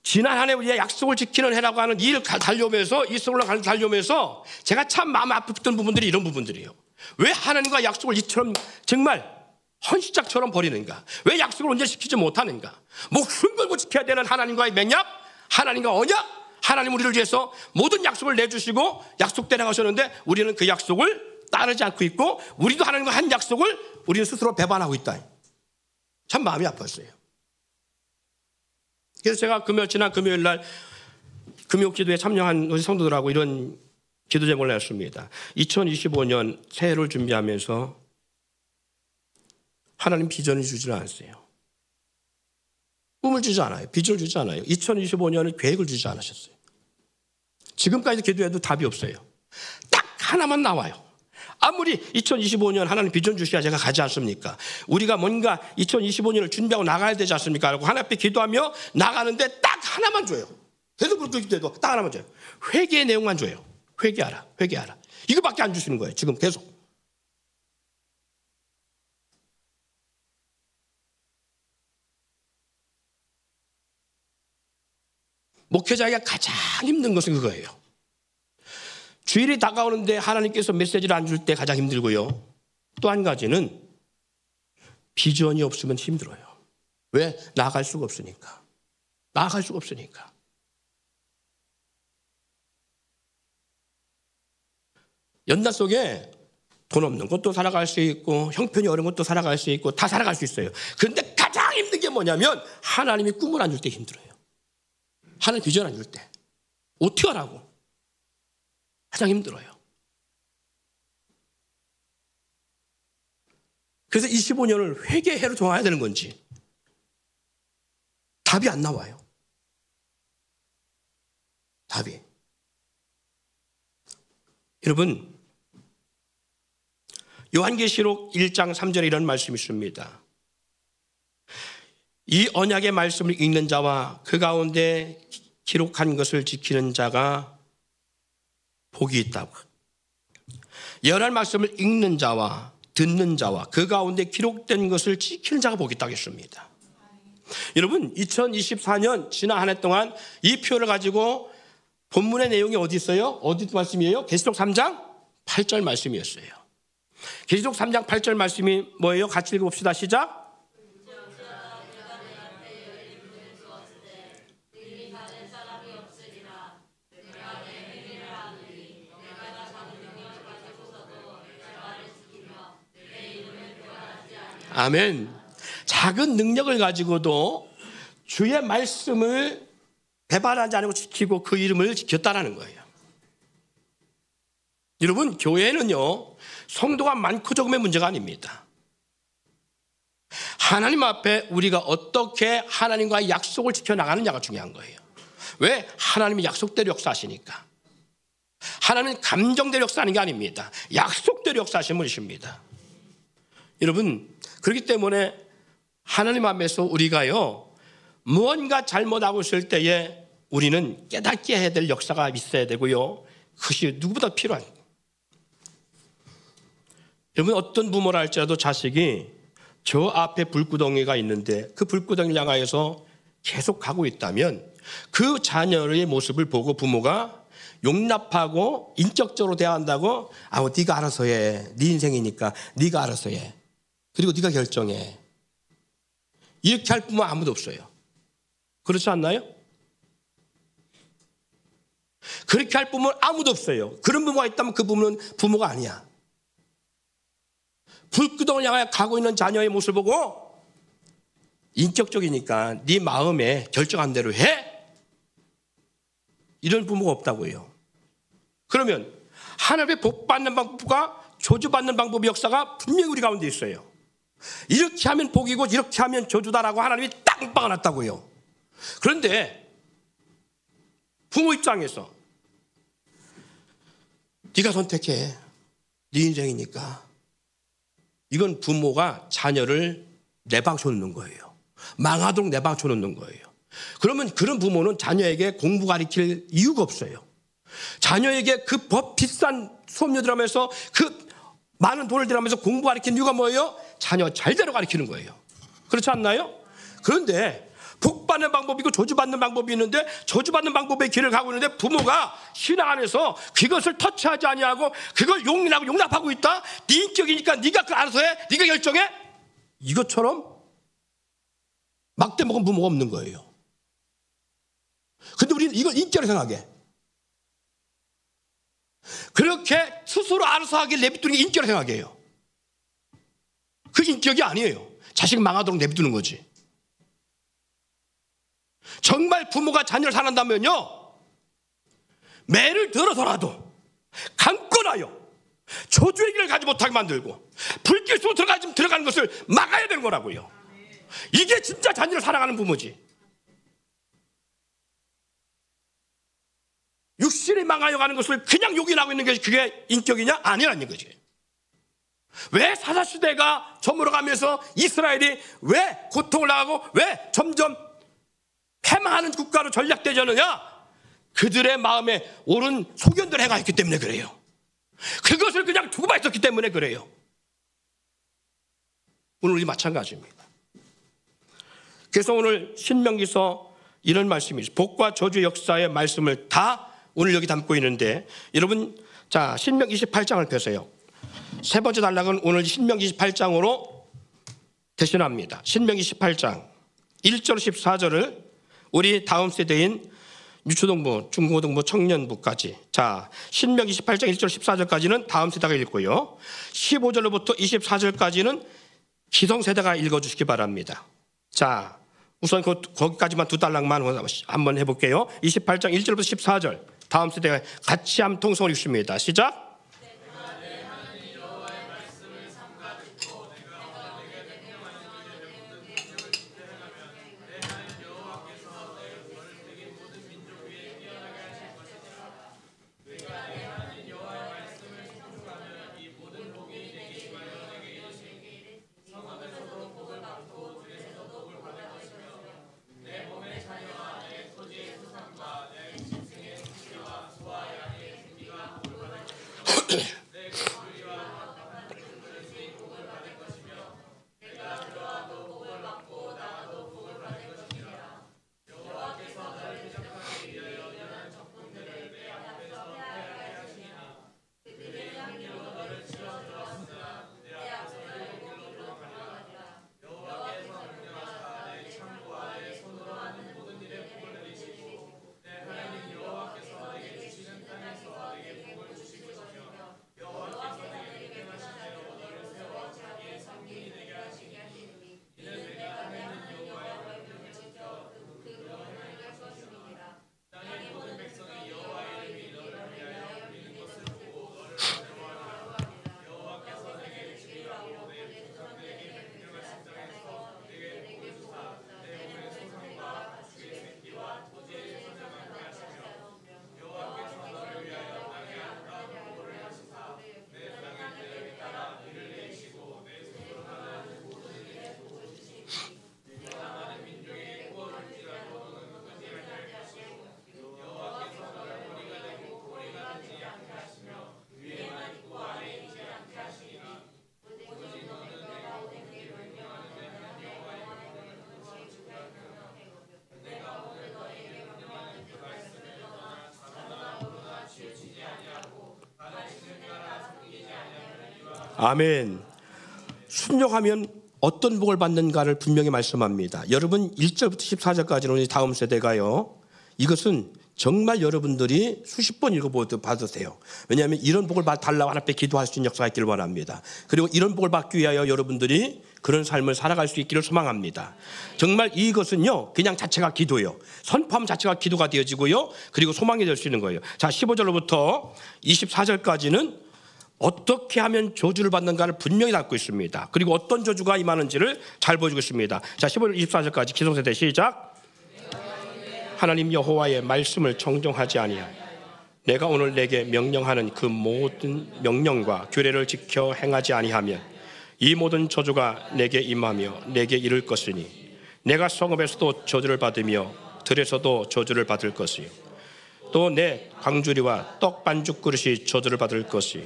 지난 한 해 우리가 약속을 지키는 해라고 하는 이 일을 달려오면서 이 속으로 달려오면서 제가 참 마음 아팠던 부분들이 이런 부분들이에요. 왜 하나님과 약속을 이처럼 정말 헌시짝처럼 버리는가? 왜 약속을 온전시키지 못하는가? 목숨 걸고 지켜야 되는 하나님과의 맹약, 하나님과 언약, 하나님 우리를 위해서 모든 약속을 내주시고 약속대로 하셨는데 우리는 그 약속을 따르지 않고 있고 우리도 하나님과 한 약속을 우리는 스스로 배반하고 있다. 참 마음이 아팠어요. 그래서 제가 지난 금요일 날 금요기도에 참여한 우리 성도들하고 이런 기도 제목을 냈습니다. 2025년 새해를 준비하면서 하나님 비전을 주지 않았어요. 꿈을 주지 않아요. 비전을 주지 않아요. 2025년은 계획을 주지 않으셨어요. 지금까지 기도해도 답이 없어요. 딱 하나만 나와요. 아무리 2025년 하나님 비전 주셔야 제가 가지 않습니까? 우리가 뭔가 2025년을 준비하고 나가야 되지 않습니까? 하고 하나님 앞에 기도하며 나가는데 딱 하나만 줘요. 계속 그렇게 기도해도 딱 하나만 줘요. 회개의 내용만 줘요. 회개하라, 회개하라. 이거밖에 안 주시는 거예요. 지금 계속. 목회자가 가장 힘든 것은 그거예요. 주일이 다가오는데 하나님께서 메시지를 안 줄 때 가장 힘들고요. 또 한 가지는 비전이 없으면 힘들어요. 왜? 나아갈 수가 없으니까. 나아갈 수가 없으니까. 연단 속에 돈 없는 것도 살아갈 수 있고 형편이 어려운 것도 살아갈 수 있고 다 살아갈 수 있어요. 그런데 가장 힘든 게 뭐냐면 하나님이 꿈을 안 줄 때 힘들어요. 하나님 비전 안 줄 때. 어떻게 하라고? 가장 힘들어요. 그래서 25년을 회개해로 정해야 되는 건지 답이 안 나와요. 답이. 여러분, 요한계시록 1장 3절에 이런 말씀이 있습니다. 이 언약의 말씀을 읽는 자와 그 가운데 기록한 것을 지키는 자가 복이 있다고. 예언할 말씀을 읽는 자와 듣는 자와 그 가운데 기록된 것을 지키는 자가 복이 있다고 했습니다. 여러분, 2024년 지난 한 해 동안 이 표현을 가지고 본문의 내용이 어디 있어요? 어디 말씀이에요? 계시록 3장 8절 말씀이었어요. 계시록 3장 8절 말씀이 뭐예요? 같이 읽어봅시다. 시작. 아멘. 작은 능력을 가지고도 주의 말씀을 배반하지 않고 지키고 그 이름을 지켰다라는 거예요. 여러분, 교회는요, 성도가 많고 적음의 문제가 아닙니다. 하나님 앞에 우리가 어떻게 하나님과의 약속을 지켜나가느냐가 중요한 거예요. 왜? 하나님이 약속대로 역사하시니까. 하나님은 감정대로 역사하는 게 아닙니다. 약속대로 역사하시는 분이십니다. 여러분, 그렇기 때문에 하나님 앞에서 우리가요, 무언가 잘못하고 있을 때에 우리는 깨닫게 해야 될 역사가 있어야 되고요. 그것이 누구보다 필요한. 여러분, 어떤 부모라 할지라도 자식이 저 앞에 불구덩이가 있는데 그 불구덩이를 향하여서 계속 가고 있다면 그 자녀의 모습을 보고 부모가 용납하고 인격적으로 대화한다고, 네가 알아서 해. 네 인생이니까 네가 알아서 해. 그리고 네가 결정해. 이렇게 할 부모 아무도 없어요. 그렇지 않나요? 그렇게 할 부모는 아무도 없어요. 그런 부모가 있다면 그 부모는 부모가 아니야. 불구덩이를 향해 가고 있는 자녀의 모습을 보고 인격적이니까 네 마음에 결정한 대로 해. 이런 부모가 없다고요. 그러면 하나님의 복 받는 방법과 저주받는 방법의 역사가 분명히 우리 가운데 있어요. 이렇게 하면 복이고 이렇게 하면 저주다라고 하나님이 딱 박아놨다고요. 그런데 부모 입장에서 네가 선택해. 네 인생이니까. 이건 부모가 자녀를 내방쳐 놓는 거예요. 망하도록 내방쳐 놓는 거예요. 그러면 그런 부모는 자녀에게 공부 가르칠 이유가 없어요. 자녀에게 그 비싼 수업료 들어가면서 그 많은 돈을 들어가면서 공부 가르치는 이유가 뭐예요? 자녀 잘대로 가르치는 거예요. 그렇지 않나요? 그런데 복받는 방법이고 저주받는 방법이 있는데 저주받는 방법의 길을 가고 있는데 부모가 신앙 안에서 그것을 터치하지 아니하고 그걸 용인하고 용납하고 있다. 네 인격이니까 네가 그걸 알아서 해. 네가 결정해. 이것처럼 막대 먹은 부모가 없는 거예요. 근데 우리는 이걸 인격으로 생각해. 그렇게 스스로 알아서 하길 내비두는 게 인격으로 생각해요. 그 인격이 아니에요. 자식 망하도록 내비두는 거지. 정말 부모가 자녀를 사랑한다면요, 매를 들어서라도 강권하여 저주의 길을 가지 못하게 만들고 불길 속으로 들어가는 것을 막아야 되는 거라고요. 이게 진짜 자녀를 사랑하는 부모지. 육신이 망하여 가는 것을 그냥 용인하고 있는 게 그게 인격이냐? 아니라는 거지. 왜 사사시대가 저물어가면서 이스라엘이 왜 고통을 당하고 왜 점점 패망하는 국가로 전락되졌느냐? 그들의 마음에 옳은 소견들 행하였기 때문에 그래요. 그것을 그냥 두고만 있었기 때문에 그래요. 오늘 우리 마찬가지입니다. 그래서 오늘 신명기서 이런 말씀이 있어요. 복과 저주의 역사의 말씀을 다 오늘 여기 담고 있는데, 여러분 자 신명 28장을 펴세요. 세 번째 단락은 오늘 신명 28장으로 대신합니다. 신명 28장 1절 14절을 우리 다음 세대인 유초등부, 중고등부, 청년부까지, 자 신명 28장 1절 14절까지는 다음 세대가 읽고요, 15절로부터 24절까지는 기성세대가 읽어주시기 바랍니다. 자 우선 거기까지만 두 단락만 한번 해볼게요. 28장 1절부터 14절 다음 세대가 같이 한 통성을 읽습니다. 시작. 아멘. 순종하면 어떤 복을 받는가를 분명히 말씀합니다. 여러분 1절부터 14절까지는 다음 세대가요, 이것은 정말 여러분들이 수십 번 읽어봐도 왜냐하면 이런 복을 달라고 하나님께 기도할 수 있는 역사가 있기를 원합니다. 그리고 이런 복을 받기 위하여 여러분들이 그런 삶을 살아갈 수 있기를 소망합니다. 정말 이것은요 그냥 자체가 기도예요. 선포함 자체가 기도가 되어지고요, 그리고 소망이 될 수 있는 거예요. 자 15절로부터 24절까지는 어떻게 하면 저주를 받는가를 분명히 담고 있습니다. 그리고 어떤 저주가 임하는지를 잘 보여주고 있습니다. 자 15절 24절까지 기성세대 시작. 하나님 여호와의 말씀을 정정하지 아니하여 내가 오늘 내게 명령하는 그 모든 명령과 규례를 지켜 행하지 아니하면 이 모든 저주가 내게 임하며 내게 이를 것이니 내가 성읍에서도 저주를 받으며 들에서도 저주를 받을 것이요 또 내 광주리와 떡 반죽 그릇이 저주를 받을 것이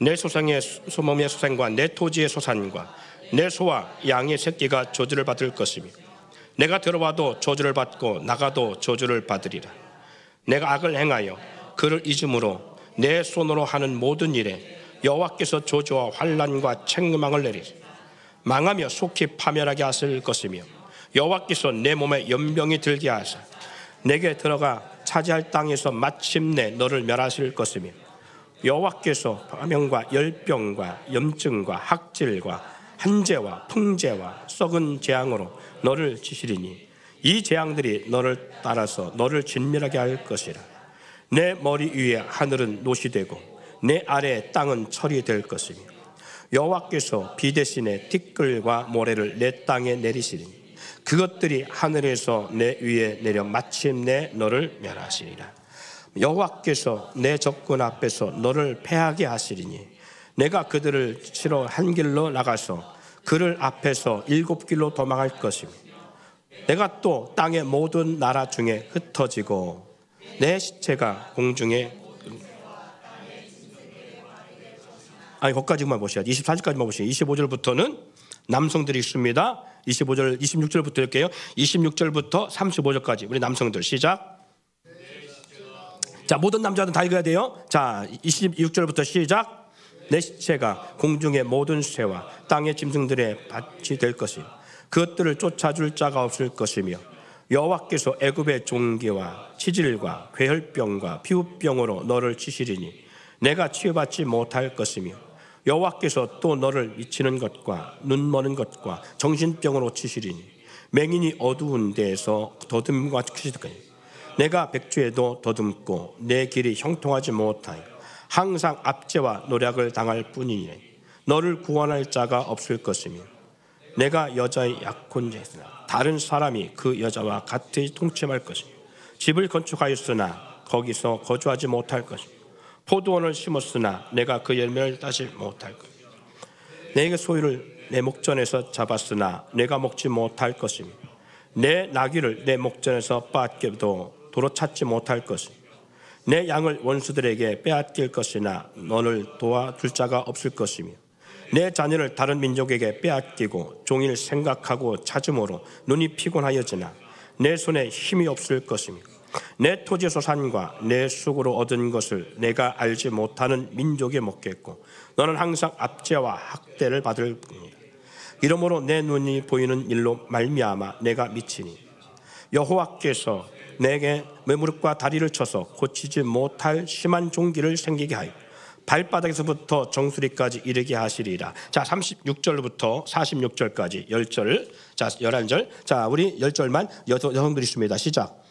내 소생의 소몸의 소생과 내 토지의 소산과 내 소와 양의 새끼가 저주를 받을 것이며 내가 들어와도 저주를 받고 나가도 저주를 받으리라. 내가 악을 행하여 그를 잊음으로 내 손으로 하는 모든 일에 여호와께서 저주와 환난과 책망을 내리리. 망하며 속히 파멸하게 하실 것이며 여호와께서 내 몸에 연병이 들게 하사 내게 들어가 차지할 땅에서 마침내 너를 멸하실 것이며 여호와께서 파명과 열병과 염증과 학질과 한재와 풍재와 썩은 재앙으로 너를 치시리니 이 재앙들이 너를 따라서 너를 진멸하게 할 것이라. 내 머리 위에 하늘은 노시 되고 내 아래 땅은 철이 될 것이며 여호와께서 비 대신에 티끌과 모래를 내 땅에 내리시리니 그것들이 하늘에서 내 위에 내려 마침내 너를 멸하시리라. 여호와께서 내 적군 앞에서 너를 패하게 하시리니 내가 그들을 치러 한 길로 나가서 그를 앞에서 7길로 도망할 것이며 내가 또 땅의 모든 나라 중에 흩어지고 내 시체가 공중에 거기까지만 보셔야 돼. 24절까지만 보세요. 25절부터는 남성들이 있습니다. 25절, 26절부터 할게요. 26절부터 35절까지 우리 남성들 시작. 자, 모든 남자들은 다 읽어야 돼요. 자, 26절부터 시작. 내 시체가 공중의 모든 새와 땅의 짐승들의 밭이 될 것이며 그것들을 쫓아줄 자가 없을 것이며 여호와께서 애굽의 종기와 치질과 괴혈병과 피부병으로 너를 치시리니 내가 치유받지 못할 것이며 여호와께서 또 너를 미치는 것과 눈머는 것과 정신병으로 치시리니 맹인이 어두운 데에서 더듬과 치시리니 내가 백주에도 더듬고 내 길이 형통하지 못하여 항상 압제와 노략을 당할 뿐이니 너를 구원할 자가 없을 것이며 내가 여자의 약혼자였으나 다른 사람이 그 여자와 같이 통치할 것이며 집을 건축하였으나 거기서 거주하지 못할 것이며 포도원을 심었으나 내가 그 열매를 따지 못할 것이며 내게 소유를 내 목전에서 잡았으나 내가 먹지 못할 것이며 내 나귀를 내 목전에서 빼앗겨도 도로 찾지 못할 것이며 내 양을 원수들에게 빼앗길 것이나 너를 도와줄 자가 없을 것이며 내 자녀를 다른 민족에게 빼앗기고 종일 생각하고 찾음으로 눈이 피곤하여지나 내 손에 힘이 없을 것이며 내 토지에서 산과 내 쑥으로 얻은 것을 내가 알지 못하는 민족에 먹겠고 너는 항상 압제와 학대를 받을 뿐이다. 이러므로 내 눈이 보이는 일로 말미암아 내가 미치니 여호와께서 내게 무릎과 다리를 쳐서 고치지 못할 심한 종기를 생기게 하여 발바닥에서부터 정수리까지 이르게 하시리라. 자, 36절부터 46절까지 10절, 자 11절, 자 우리 10절만 여성들이 있습니다. 시작.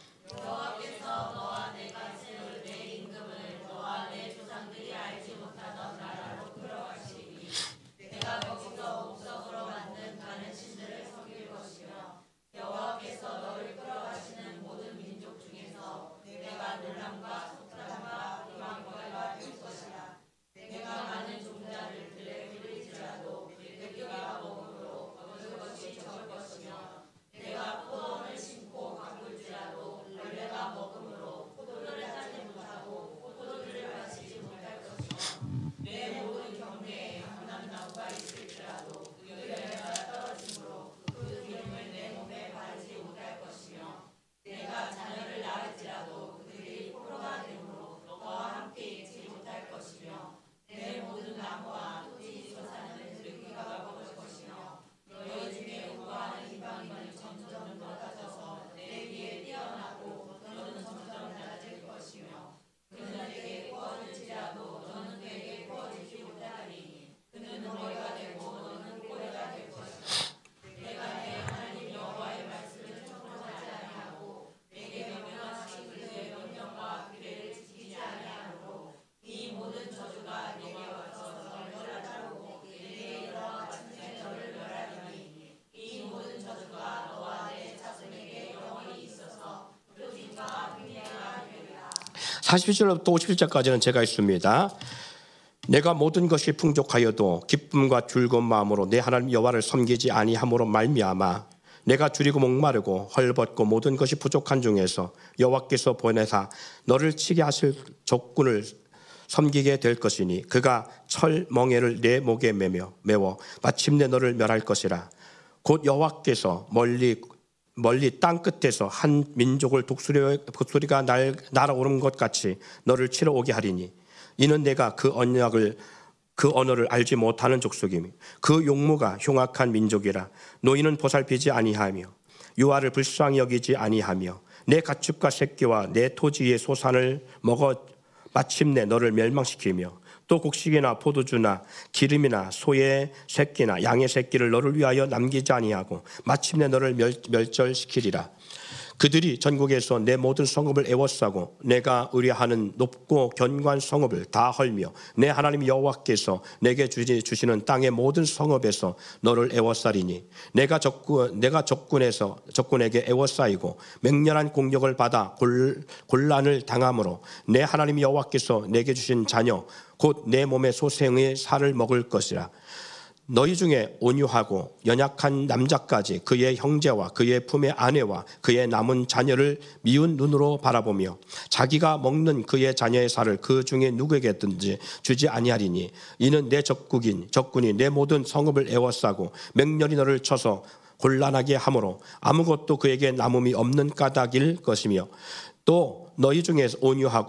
자, 41절부터 51절까지는 제가 있습니다. 내가 모든 것이 풍족하여도 기쁨과 즐거운 마음으로 내 하나님 여호와를 섬기지 아니함으로 말미암아 내가 줄이고 목마르고 헐벗고 모든 것이 부족한 중에서 여호와께서 보내사 너를 치게 하실 적군을 섬기게 될 것이니 그가 철 멍에를 내 목에 메워 마침내 너를 멸할 것이라. 곧 여호와께서 멀리 땅 끝에서 한 민족을 독수리가 날아오른 것 같이 너를 치러 오게 하리니 이는 내가 그 언어를 알지 못하는 족속이며 그 용모가 흉악한 민족이라. 너희는 보살피지 아니하며 유아를 불쌍히 여기지 아니하며 내 가축과 새끼와 내 토지의 소산을 먹어 마침내 너를 멸망시키며 또 곡식이나 포도주나 기름이나 소의 새끼나 양의 새끼를 너를 위하여 남기지 아니하고 마침내 너를 멸절시키리라. 그들이 전국에서 내 모든 성읍을 애워싸고 내가 의뢰하는 높고 견고한 성읍을 다 헐며 내 하나님 여호와께서 내게 주시는 땅의 모든 성읍에서 너를 애워싸리니 내가 적군에게 애워싸이고 맹렬한 공격을 받아 곤란을 당함으로 내 하나님 여호와께서 내게 주신 자녀 곧 내 몸의 소생의 살을 먹을 것이라. 너희 중에 온유하고 연약한 남자까지 그의 형제와 그의 품의 아내와 그의 남은 자녀를 미운 눈으로 바라보며 자기가 먹는 그의 자녀의 살을 그 중에 누구에게든지 주지 아니하리니 이는 내 적군이 내 모든 성읍을 애워싸고 맹렬히 너를 쳐서 곤란하게 함으로 아무것도 그에게 남음이 없는 까닭일 것이며 또 너희 중에서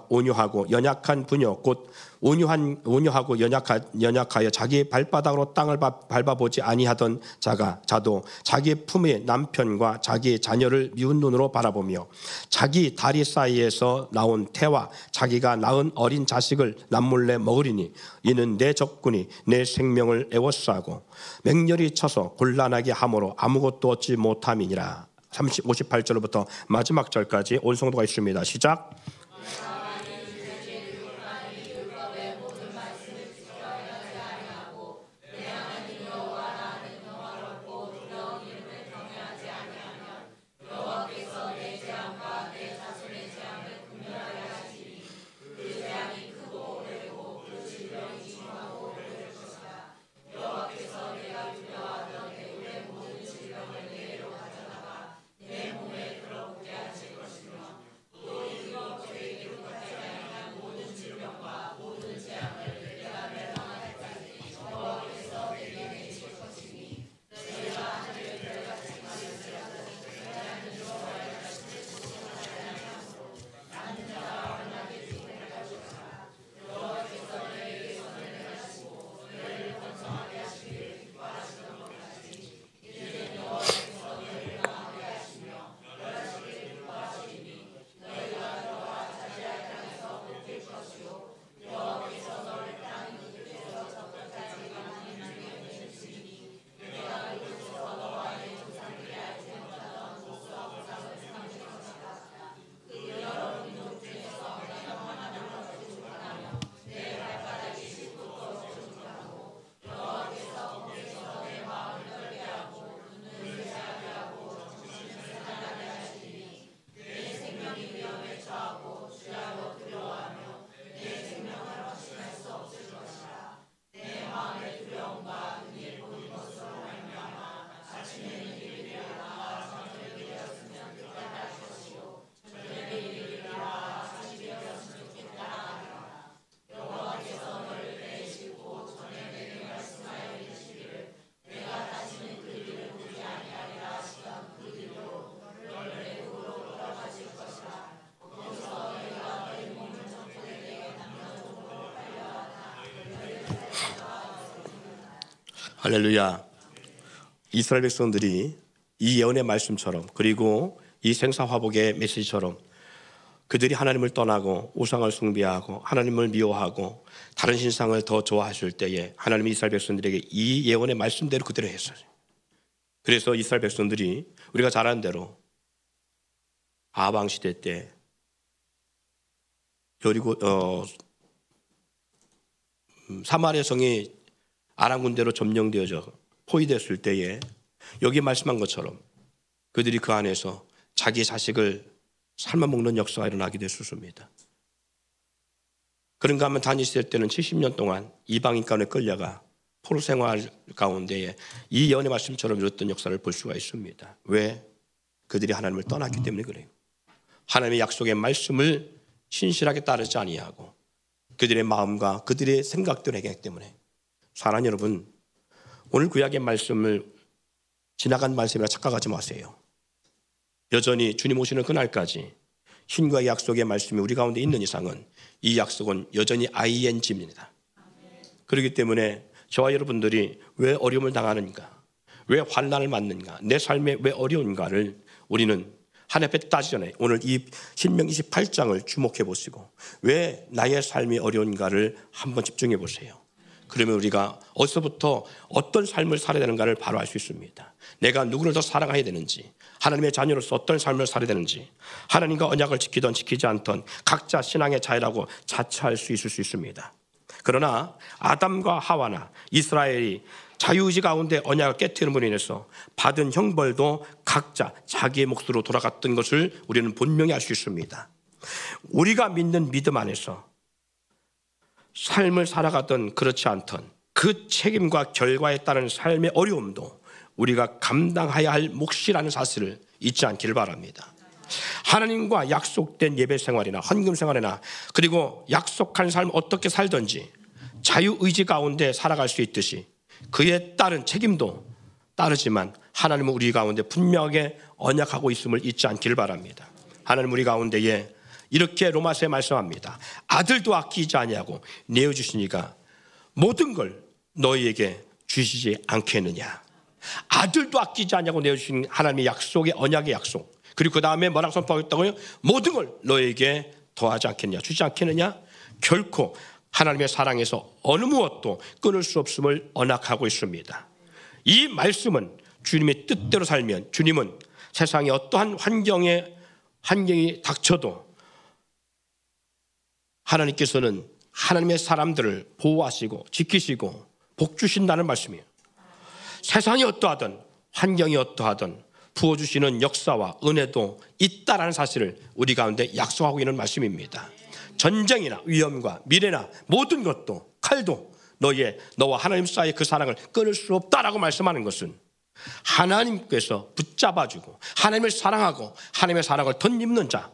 온유하고 연약한 부녀 곧 온유하고 연약하여 자기 발바닥으로 땅을 밟아보지 아니하던 자도 자기 품의 남편과 자기 자녀를 미운 눈으로 바라보며 자기 다리 사이에서 나온 태와 자기가 낳은 어린 자식을 남몰래 먹으리니 이는 내 적군이 내 생명을 애워싸고 맹렬히 쳐서 곤란하게 함으로 아무것도 얻지 못함이니라. 58절부터 마지막 절까지 온 성도가 있습니다. 시작. 할렐루야. 이스라엘 백성들이 이 예언의 말씀처럼 그리고 이 생사화복의 메시지처럼 그들이 하나님을 떠나고 우상을 숭배하고 하나님을 미워하고 다른 신상을 더 좋아하실 때에 하나님이 이스라엘 백성들에게 이 예언의 말씀대로 그대로 했어요. 그래서 이스라엘 백성들이 우리가 잘 아는 대로 아방 시대 때 사마리아 성이 아람 군대로 점령되어져 포위됐을 때에 여기 말씀한 것처럼 그들이 그 안에서 자기 자식을 삶아먹는 역사가 일어나게 됐습니다. 그런가 하면 다니실 때는 70년 동안 이방인 가운데 끌려가 포로 생활 가운데에 이 예언의 말씀처럼 이뤘던 역사를 볼 수가 있습니다. 왜? 그들이 하나님을 떠났기 때문에 그래요. 하나님의 약속의 말씀을 신실하게 따르지 아니하고 그들의 마음과 그들의 생각대로 행했기 때문에. 사랑하는 여러분, 오늘 구약의 말씀을 지나간 말씀이라 착각하지 마세요. 여전히 주님 오시는 그날까지 신과의 약속의 말씀이 우리 가운데 있는 이상은 이 약속은 여전히 ING입니다. 그렇기 때문에 저와 여러분들이 왜 어려움을 당하는가, 왜 환난을 맞는가, 내 삶에 왜 어려운가를 우리는 하나님 앞에 따지기 전에 오늘 이 신명기 28장을 주목해 보시고 왜 나의 삶이 어려운가를 한번 집중해 보세요. 그러면 우리가 어디서부터 어떤 삶을 살아야 되는가를 바로 알 수 있습니다. 내가 누구를 더 사랑해야 되는지, 하나님의 자녀로서 어떤 삶을 살아야 되는지, 하나님과 언약을 지키든 지키지 않던 각자 신앙의 자유라고 자처할 수 있을 수 있습니다. 그러나 아담과 하와나 이스라엘이 자유의지 가운데 언약을 깨뜨리는 분으로 인해서 받은 형벌도 각자 자기의 몫으로 돌아갔던 것을 우리는 분명히 알 수 있습니다. 우리가 믿는 믿음 안에서 삶을 살아가던 그렇지 않던 그 책임과 결과에 따른 삶의 어려움도 우리가 감당해야 할 몫이라는 사실을 잊지 않기를 바랍니다. 하나님과 약속된 예배 생활이나 헌금 생활이나 그리고 약속한 삶 어떻게 살든지 자유의지 가운데 살아갈 수 있듯이 그에 따른 책임도 따르지만 하나님은 우리 가운데 분명하게 언약하고 있음을 잊지 않기를 바랍니다. 하나님 우리 가운데에 이렇게 로마서에 말씀합니다. 아들도 아끼지 아니하고 내어주시니까 모든 걸 너희에게 주시지 않겠느냐. 아들도 아끼지 않냐고 내어주신 하나님의 약속의 언약의 약속, 그리고 그 다음에 뭐라고 선포하겠다고요? 모든 걸 너에게 더하지 않겠냐, 주지 않겠느냐. 결코 하나님의 사랑에서 어느 무엇도 끊을 수 없음을 언약하고 있습니다. 이 말씀은 주님의 뜻대로 살면 주님은 세상에 어떠한 환경이 닥쳐도 하나님께서는 하나님의 사람들을 보호하시고 지키시고 복 주신다는 말씀이에요. 세상이 어떠하든 환경이 어떠하든 부어주시는 역사와 은혜도 있다라는 사실을 우리 가운데 약속하고 있는 말씀입니다. 전쟁이나 위험과 미래나 모든 것도 칼도 너와 하나님 사이의 그 사랑을 끊을 수 없다라고 말씀하는 것은 하나님께서 붙잡아주고 하나님을 사랑하고 하나님의 사랑을 덧입는 자,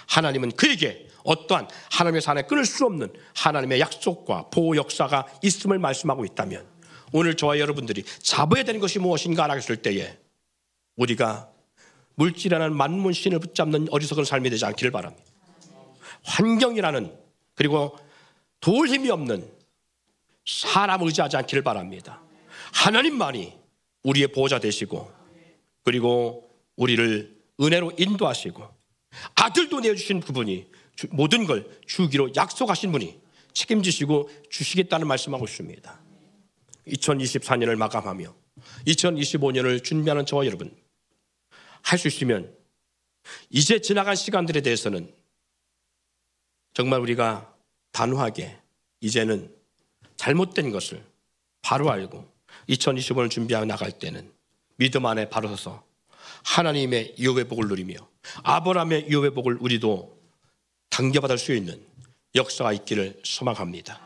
하나님은 그에게 어떠한 하나님의 사랑을 끊을 수 없는 하나님의 약속과 보호 역사가 있음을 말씀하고 있다면 오늘 저와 여러분들이 잡아야 되는 것이 무엇인가 알았을 때에 우리가 물질이라는 만문신을 붙잡는 어리석은 삶이 되지 않기를 바랍니다. 환경이라는 그리고 도울 힘이 없는 사람을 의지하지 않기를 바랍니다. 하나님만이 우리의 보호자 되시고 그리고 우리를 은혜로 인도하시고 아들도 내어주신 그분이 모든 걸 주기로 약속하신 분이 책임지시고 주시겠다는 말씀하고 있습니다. 2024년을 마감하며 2025년을 준비하는 저와 여러분, 할 수 있으면 이제 지나간 시간들에 대해서는 정말 우리가 단호하게 이제는 잘못된 것을 바로 알고 2025년을 준비하며 나갈 때는 믿음 안에 바로 서서 하나님의 유업의 복을 누리며 아브라함의 유업의 복을 우리도 당겨받을 수 있는 역사가 있기를 소망합니다.